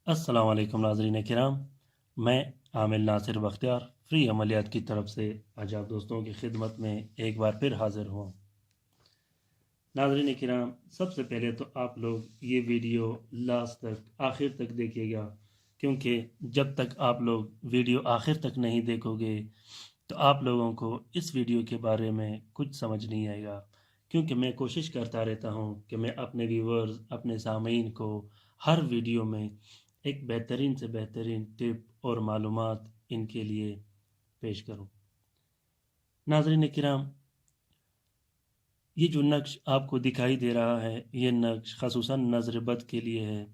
अस्सलाम वालेकुम नाज़रीन किराम। मैं आमिल नासिर बख्तियार फ्री अमलियात की तरफ से आज आप दोस्तों की खिदमत में एक बार फिर हाज़िर हुआ। नाज़रीन किराम, सबसे पहले तो आप लोग ये वीडियो लास्ट तक आखिर तक देखिएगा, क्योंकि जब तक आप लोग वीडियो आखिर तक नहीं देखोगे तो आप लोगों को इस वीडियो के बारे में कुछ समझ नहीं आएगा। क्योंकि मैं कोशिश करता रहता हूँ कि मैं अपने व्यूवर्स, अपने सामीन को हर वीडियो में एक बेहतरीन से बेहतरीन टिप और मालूमात इनके लिए पेश करूँ। नाज़रीन किराम, ये जो नक्श आपको दिखाई दे रहा है, ये नक्श ख़ुसूसन नज़र बद के लिए है।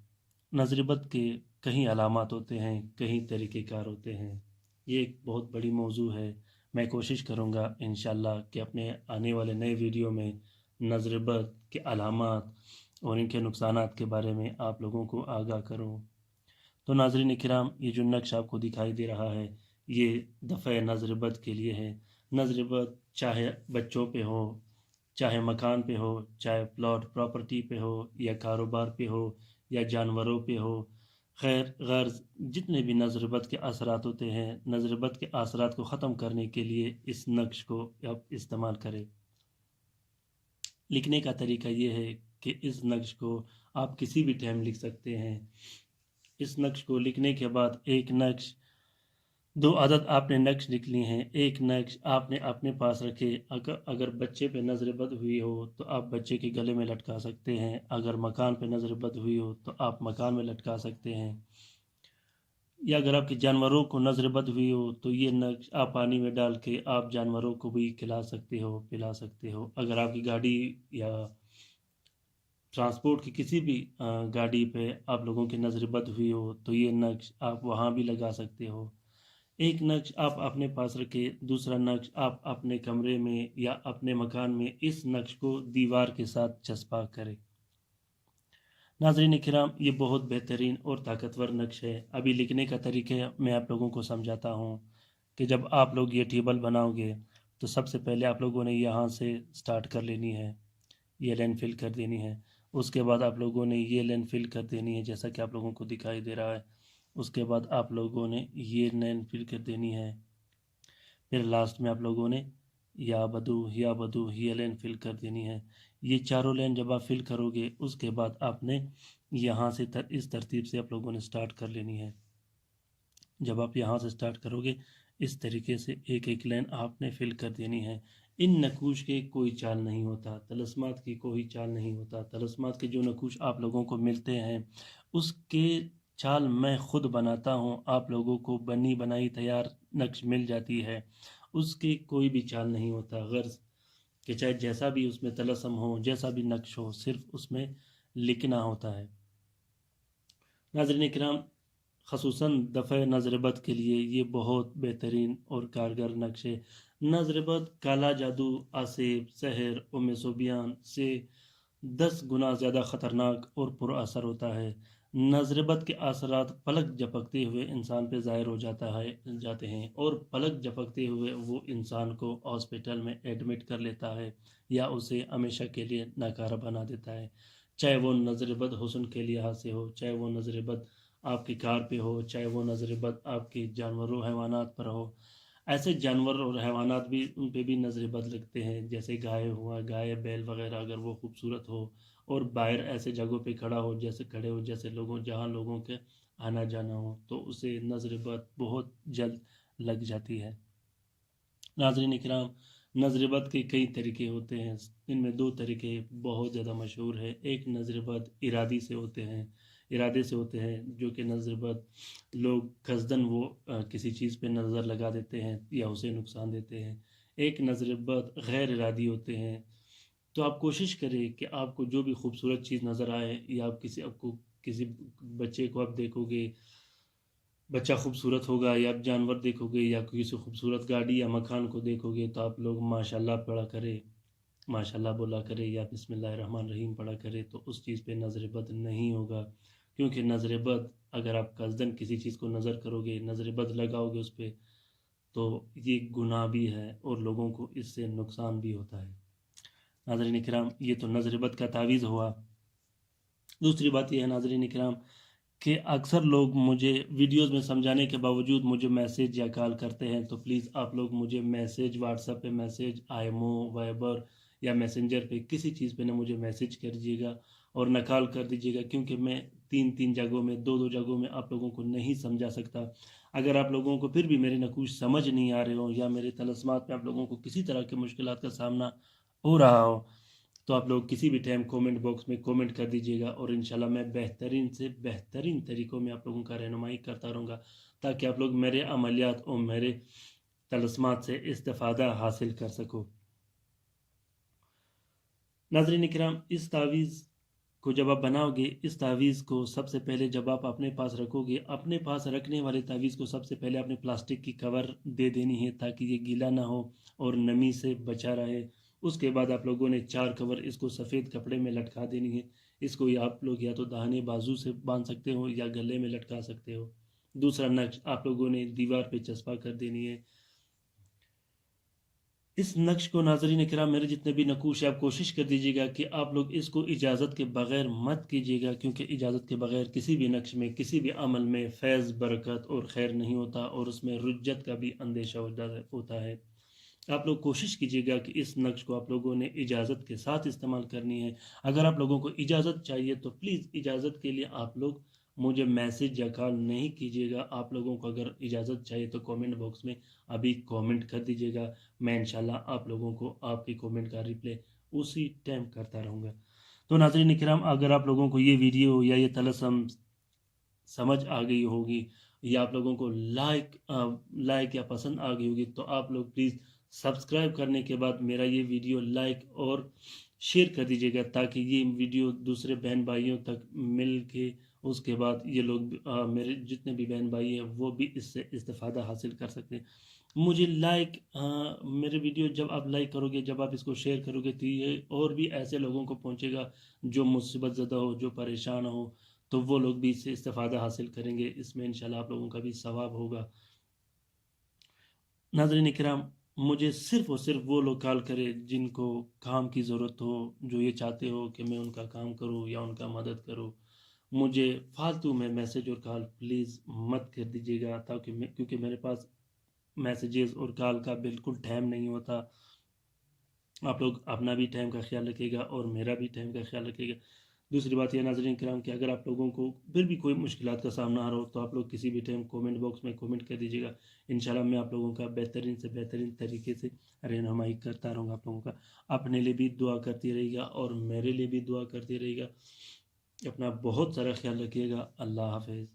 नज़र बद के कहीं अलामात होते हैं, कहीं तरीक़ेकार होते हैं। ये एक बहुत बड़ी मौजू है। मैं कोशिश करूँगा इंशाअल्लाह कि अपने आने वाले नए वीडियो में नज़र बद के अलामात और इनके नुकसानात के बारे में आप लोगों को आगाह करूँ। तो नाज़रीन किराम, ये जो नक्श आपको दिखाई दे रहा है, ये दफ़े नज़र बद के लिए है। नज़र बद चाहे बच्चों पे हो, चाहे मकान पे हो, चाहे प्लॉट प्रॉपर्टी पे हो, या कारोबार पे हो, या जानवरों पे हो, खैर गर्ज जितने भी नज़र बद के असरात होते हैं, नज़र बद के असरात को ख़त्म करने के लिए इस नक्श को आप इस्तेमाल करें। लिखने का तरीका ये है कि इस नक्श को आप किसी भी टाइम लिख सकते हैं। इस नक्श को लिखने के बाद एक नक्श, दो आदत आपने नक्श लिख ली हैं, एक नक्श आपने अपने पास रखे। अगर बच्चे पे नज़र बद हुई हो तो आप बच्चे के गले में लटका सकते हैं। अगर मकान पे नज़र बद हुई हो तो आप मकान में लटका सकते हैं। या अगर आपके जानवरों को नज़र बद हुई हो तो ये नक्श आप पानी में डाल के आप जानवरों को भी खिला सकते हो, पिला सकते हो। अगर आपकी गाड़ी या ट्रांसपोर्ट की किसी भी गाड़ी पे आप लोगों की नज़र बद हुई हो तो ये नक्श आप वहाँ भी लगा सकते हो। एक नक्श आप अपने पास रखें, दूसरा नक्श आप अपने कमरे में या अपने मकान में इस नक्श को दीवार के साथ चस्पा करें। नाज़रीन किराम, ये बहुत बेहतरीन और ताकतवर नक्श है। अभी लिखने का तरीका मैं आप लोगों को समझाता हूँ कि जब आप लोग ये टेबल बनाओगे तो सबसे पहले आप लोगों ने यहाँ से स्टार्ट कर लेनी है, ये लाइन फिल कर देनी है। उसके बाद आप लोगों ने ये लाइन फिल कर देनी है जैसा कि आप लोगों को दिखाई दे रहा है। उसके बाद आप लोगों ने ये लाइन फिल कर देनी है। फिर लास्ट में आप लोगों ने या बदू ये लाइन फिल कर देनी है। ये चारों लाइन जब आप फिल करोगे उसके बाद आपने यहाँ से इस तरतीब से आप लोगों ने स्टार्ट कर लेनी है। जब आप यहाँ से स्टार्ट करोगे इस तरीके से एक एक लाइन आपने फिल कर देनी है। इन नकूश के कोई चाल नहीं होता, तलस्मात की कोई चाल नहीं होता। तलस्मात के जो नकूश आप लोगों को मिलते हैं उसके चाल मैं खुद बनाता हूँ। आप लोगों को बनी बनाई तैयार नक्श मिल जाती है, उसके कोई भी चाल नहीं होता। गर्ज कि चाहे जैसा भी उसमें तलस्म हो, जैसा भी नक्श हो, सिर्फ उसमें लिखना होता है। नाज़रीन किराम, ख़ुसूसन दफ़े नज़र बद के लिए ये बहुत बेहतरीन और कारगर नक्श है। नज़र बद काला जादू, आसेब, सहर उम्म सुबियान से 10 गुना ज़्यादा ख़तरनाक और पुरअसर होता है। नज़र बद के असरात पलक झपकते हुए इंसान पे ज़ाहिर हो जाते हैं और पलक झपकते हुए वो इंसान को हॉस्पिटल में एडमिट कर लेता है या उसे हमेशा के लिए नाकारा बना देता है। चाहे वो नज़र बद हुस्न के लिहाज से हो, चाहे वो नज़र बद आपकी कार पे हो, चाहे वो नज़र बद आपके जानवरों हैवानात पर हो। ऐसे जानवर और हैवानात भी, उन पे भी नज़र बद लगते हैं। जैसे गाय हुआ, गाय बैल वगैरह अगर वो खूबसूरत हो और बाहर ऐसे जगहों पे खड़े हो जैसे लोगों, जहाँ लोगों के आना जाना हो, तो उसे नज़र बद बहुत जल्द लग जाती है। नाज़रीन किराम, नज़र बद के कई तरीके होते हैं। इनमें दो तरीके बहुत ज़्यादा मशहूर है। एक नज़र बद इरादे से होते हैं, जो कि नज़र बद लोग कसदन वो किसी चीज़ पे नज़र लगा देते हैं या उसे नुकसान देते हैं। एक नज़र बद गैर इरादी होते हैं। तो आप कोशिश करें कि आपको जो भी खूबसूरत चीज़ नज़र आए, या आपको किसी बच्चे को आप देखोगे, बच्चा खूबसूरत होगा, या आप जानवर देखोगे, या किसी खूबसूरत गाड़ी या मकान को देखोगे, तो आप लोग माशाल्लाह पढ़ा करें, माशाल्लाह बोला करें, या बिस्मिल्लाहिर रहमान रहीम पढ़ा करें, तो उस चीज़ पे नज़र बद नहीं होगा। क्योंकि नज़र बद, अगर आप कसदन किसी चीज़ को नज़र करोगे, नज़र बद लगाओगे उस पे, तो ये गुनाह भी है और लोगों को इससे नुकसान भी होता है। नाज़रीन किराम, ये तो नज़र बद का तावीज़ हुआ। दूसरी बात यह है नाज़रीन किराम کہ اکثر لوگ مجھے ویڈیوز میں سمجھانے کے باوجود مجھے میسیج یا کال کرتے ہیں، تو پلیز آپ لوگ مجھے میسیج واٹس ایپ پہ message, I M O, Viber یا میسنجر پہ کسی چیز پہ نہ مجھے میسیج کر دیجیے گا اور نہ کال کر دیجیے گا، کیونکہ میں تین جگہوں میں، دو جگہوں میں آپ لوگوں کو نہیں سمجھا سکتا۔ اگر آپ لوگوں کو پھر بھی میرے نقوش سمجھ نہیں آ رہے ہوں یا میرے طلسمات میں آپ لوگوں کو کسی طرح کی مشکلات کا سامنا ہو رہا ہو، تو آپ لوگ کسی بھی ٹائم کومنٹ باکس میں کومنٹ کر دیجیے گا، اور انشاءاللہ میں بہترین سے بہترین طریقوں میں آپ لوگوں کا رہنمائی کرتا رہوں گا، تاکہ آپ لوگ میرے عملیات اور میرے طلسمات سے استفادہ حاصل کر سکو۔ ناظرین کرام، اس تعویذ کو جب آپ بناؤ گے، اس تعویذ کو سب سے پہلے جب آپ اپنے پاس رکھو گے، اپنے پاس رکھنے والے تعویذ کو سب سے پہلے اپنے پلاسٹک کی کور دے دینی ہے، تاکہ یہ گیلا نہ ہو اور نمی سے بچا رہے۔ اس کے بعد آپ لوگوں نے 4 کور اس کو سفید کپڑے میں لٹکا دینی ہے۔ اس کو آپ لوگ یا تو داہنے بازو سے باندھ سکتے ہو یا گلے میں لٹکا سکتے ہو۔ دوسرا نقش آپ لوگوں نے دیوار پہ چسپاں کر دینی ہے۔ اس نقش کو ناظرین کرام، میرے جتنے بھی نقوش ہیں، آپ کوشش کر دیجیے گا کہ آپ لوگ اس کو اجازت کے بغیر مت کیجیے گا، کیونکہ اجازت کے بغیر کسی بھی نقش میں، کسی بھی عمل میں فیض، برکت اور خیر نہیں ہوتا، اور اس میں رجت کا بھی اندیشہ ہوتا ہے۔ آپ لوگ کوشش کیجیے گا کہ اس نقش کو آپ لوگوں نے اجازت کے ساتھ استعمال کرنی ہے۔ اگر آپ لوگوں کو اجازت چاہیے تو پلیز اجازت کے لیے آپ لوگ مجھے میسیج یا کال نہیں کیجیے گا۔ آپ لوگوں کو اگر اجازت چاہیے تو کومنٹ باکس میں ابھی کومنٹ کر دیجیے گا، میں انشاءاللہ آپ لوگوں کو آپ کی کومنٹ کا ریپلے اسی ٹائم کرتا رہوں گا۔ تو ناظرین کرام، اگر آپ لوگوں کو یہ ویڈیو یا یہ طلسم سمجھ آ گئی ہوگی، یا آپ لوگوں کو لائک یا پسند آ گئی ہوگی، تو آپ لوگ پلیز سبسکرائب کرنے کے بعد میرا یہ ویڈیو لائک اور شیئر کر دیجیے گا، تاکہ یہ ویڈیو دوسرے بہن بھائیوں تک مل کے اس کے بعد یہ لوگ میرے جتنے بھی بہن بھائی ہیں وہ بھی اس سے استفادہ حاصل کر سکتے ہیں۔ مجھے میرے ویڈیو جب آپ لائک کرو گے، جب آپ اس کو شیئر کرو گے، تو یہ اور بھی ایسے لوگوں کو پہنچے گا جو مصیبت زدہ ہو، جو پریشان ہو، تو وہ لوگ بھی اس سے استفادہ حاصل کریں گے۔ اس میں انشاءاللہ آپ لوگوں کا بھی ثواب ہوگا۔ ناظرین کرام، مجھے صرف اور صرف وہ لوگ کال کرے جن کو کام کی ضرورت ہو، جو یہ چاہتے ہو کہ میں ان کا کام کروں یا ان کا مدد کروں۔ مجھے فالتو میں میسیج اور کال پلیز مت کر دیجیے گا، کیونکہ میرے پاس میسیجز اور کال کا بالکل ٹائم نہیں ہوتا۔ آپ لوگ اپنا بھی ٹائم کا خیال رکھے گا اور میرا بھی ٹائم کا خیال رکھے گا۔ دوسری بات یہ ناظرین کرام کہ اگر آپ لوگوں کو پھر بھی کوئی مشکلات کا سامنا آ رہا ہو، تو آپ لوگ کسی بھی ٹائم کومنٹ باکس میں کومنٹ کر دیجیے گا۔ انشاءاللہ میں آپ لوگوں کا بہترین سے بہترین طریقے سے رہنمائی کرتا رہوں گا آپ لوگوں کا۔ اپنے لیے بھی دعا کرتی رہے گا اور میرے لیے بھی دعا کرتی رہے گا۔ اپنا بہت سارا خیال رکھیے گا۔ اللہ حافظ۔